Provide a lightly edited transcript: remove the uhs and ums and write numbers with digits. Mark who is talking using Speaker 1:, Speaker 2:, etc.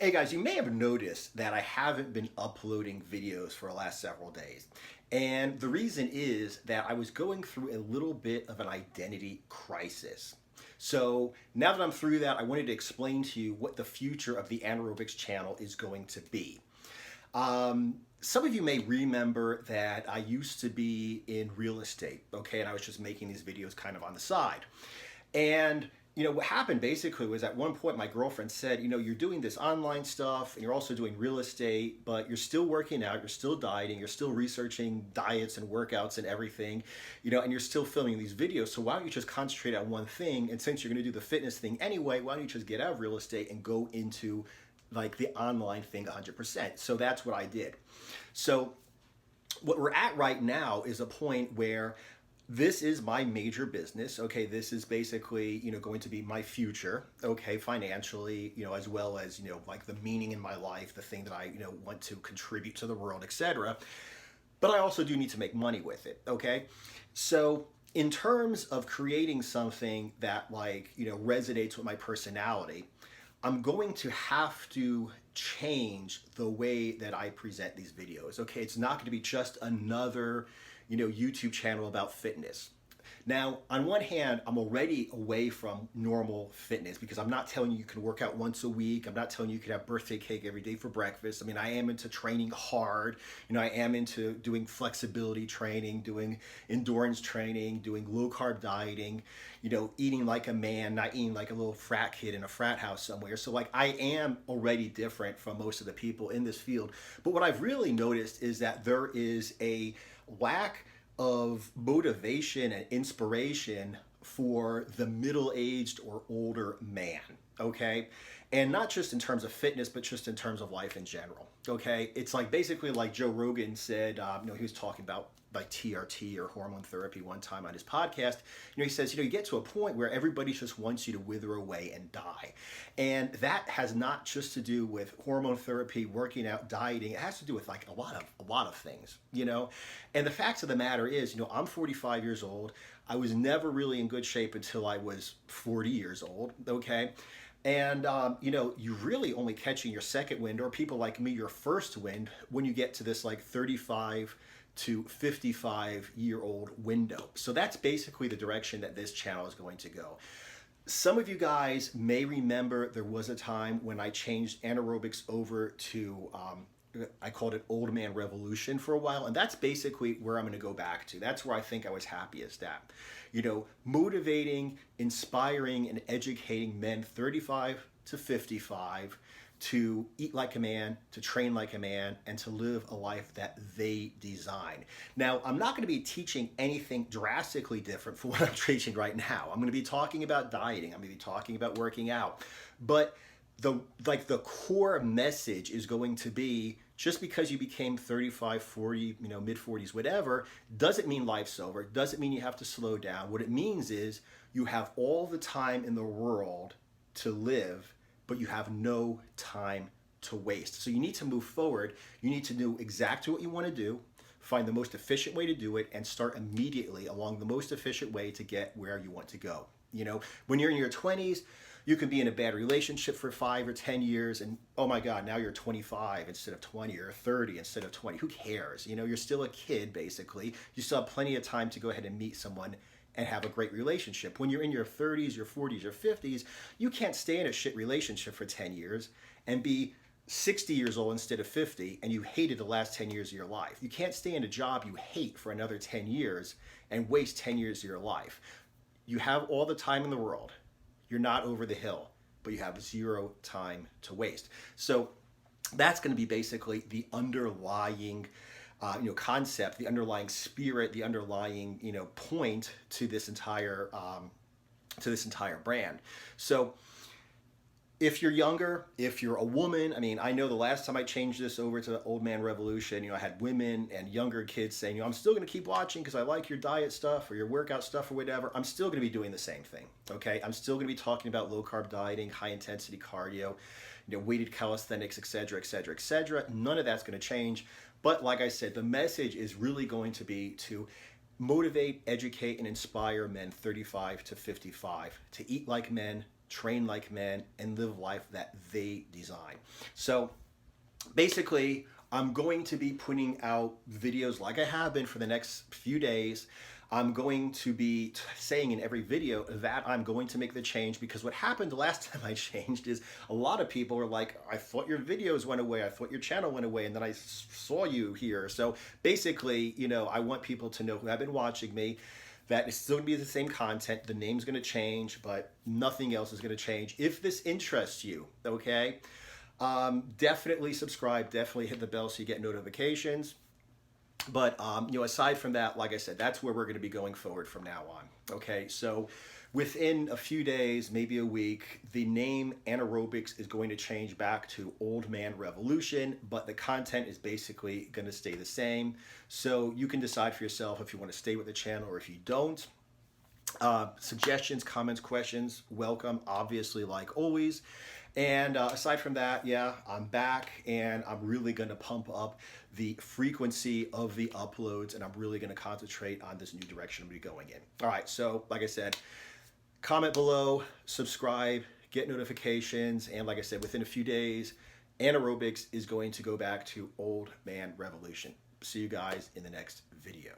Speaker 1: Hey guys, you may have noticed that I haven't been uploading videos for the last several days. And the reason is that I was going through a little bit of an identity crisis. So now that I'm through that, I wanted to explain to you what the future of the Anaerobixx channel is going to be. Some of you may remember that I used to be in real estate, okay, and I was just making these videos kind of on the side. And what happened basically was at one point my girlfriend said, you're doing this online stuff and you're also doing real estate, but you're still working out, you're still dieting, you're still researching diets and workouts and everything, and you're still filming these videos. So why don't you just concentrate on one thing? And since you're going to do the fitness thing anyway, why don't you just get out of real estate and go into like the online thing 100%? So that's what I did. So what we're at right now is a point where this is my major business. Okay, this is basically, going to be my future, okay, financially, as well as, like the meaning in my life, the thing that I, want to contribute to the world, etc. But I also do need to make money with it, okay? So in terms of creating something that resonates with my personality, I'm going to have to change the way that I present these videos, okay? It's not going to be just another YouTube channel about fitness. Now, on one hand, I'm already away from normal fitness because I'm not telling you can work out once a week. I'm not telling you can have birthday cake every day for breakfast. I mean, I am into training hard. I am into doing flexibility training, doing endurance training, doing low carb dieting, eating like a man, not eating like a little frat kid in a frat house somewhere. So I am already different from most of the people in this field. But what I've really noticed is that there is a lack of motivation and inspiration for the middle-aged or older man, okay? And not just in terms of fitness, but just in terms of life in general, okay? It's basically like Joe Rogan said, he was talking about like TRT or hormone therapy one time on his podcast. He says, you get to a point where everybody just wants you to wither away and die. And that has not just to do with hormone therapy, working out, dieting. It has to do with a lot of things, And the fact of the matter is, I'm 45 years old. I was never really in good shape until I was 40 years old, okay? And, you're really only catching your second wind, or people like me, your first wind, when you get to this 35 to 55-year-old window. So that's basically the direction that this channel is going to go. Some of you guys may remember there was a time when I changed Anaerobixx over to, I called it Old Man Revolution for a while, and that's basically where I'm going to go back to. That's where I think I was happiest at. Motivating, inspiring, and educating men 35 to 55 to eat like a man, to train like a man, and to live a life that they design. Now, I'm not going to be teaching anything drastically different from what I'm teaching right now. I'm going to be talking about dieting. I'm going to be talking about working out. But the core message is going to be, just because you became 35, 40, mid 40s, whatever, doesn't mean life's over. Doesn't mean you have to slow down. What it means is you have all the time in the world to live, but you have no time to waste. So you need to move forward. You need to know exactly what you want to do, find the most efficient way to do it, and start immediately along the most efficient way to get where you want to go. When you're in your 20s, you can be in a bad relationship for 5 or 10 years, and oh my God, now you're 25 instead of 20, or 30 instead of 20. Who cares? You're still a kid, basically. You still have plenty of time to go ahead and meet someone and have a great relationship. When you're in your 30s, your 40s, your 50s, you can't stay in a shit relationship for 10 years and be 60 years old instead of 50, and you hated the last 10 years of your life. You can't stay in a job you hate for another 10 years and waste 10 years of your life. You have all the time in the world. You're not over the hill, but you have zero time to waste. So that's going to be basically the underlying concept, the underlying spirit, the underlying, point to this entire brand. So if you're younger, if you're a woman, I know the last time I changed this over to Old Man Revolution, I had women and younger kids saying, I'm still going to keep watching because I like your diet stuff or your workout stuff or whatever. I'm still going to be doing the same thing, okay? I'm still going to be talking about low carb dieting, high intensity cardio, weighted calisthenics, etc., etc., etc. None of that's going to change. But like I said, the message is really going to be to motivate, educate, and inspire men 35 to 55 to eat like men, train like men, and live life that they design. So basically, I'm going to be putting out videos like I have been for the next few days. I'm going to be saying in every video that I'm going to make the change, because what happened the last time I changed is a lot of people were like, I thought your videos went away, I thought your channel went away, and then I saw you here. So basically, you know, I want people to know who have been watching me that it's still gonna be the same content. The name's gonna change, but nothing else is gonna change. If this interests you, okay, definitely subscribe, definitely hit the bell so you get notifications. But you know, aside from that, like I said, that's where we're going to be going forward from now on. Okay, so within a few days, maybe a week, the name Anaerobixx is going to change back to Old Man Revolution, but the content is basically going to stay the same. So you can decide for yourself if you want to stay with the channel or if you don't. Suggestions, comments, questions, welcome, obviously, like always. And aside from that, yeah, I'm back, and I'm really going to pump up the frequency of the uploads, and I'm really going to concentrate on this new direction I'm going to be going in. All right, so like I said, comment below, subscribe, get notifications, and like I said, within a few days, Anaerobixx is going to go back to Old Man Revolution. See you guys in the next video.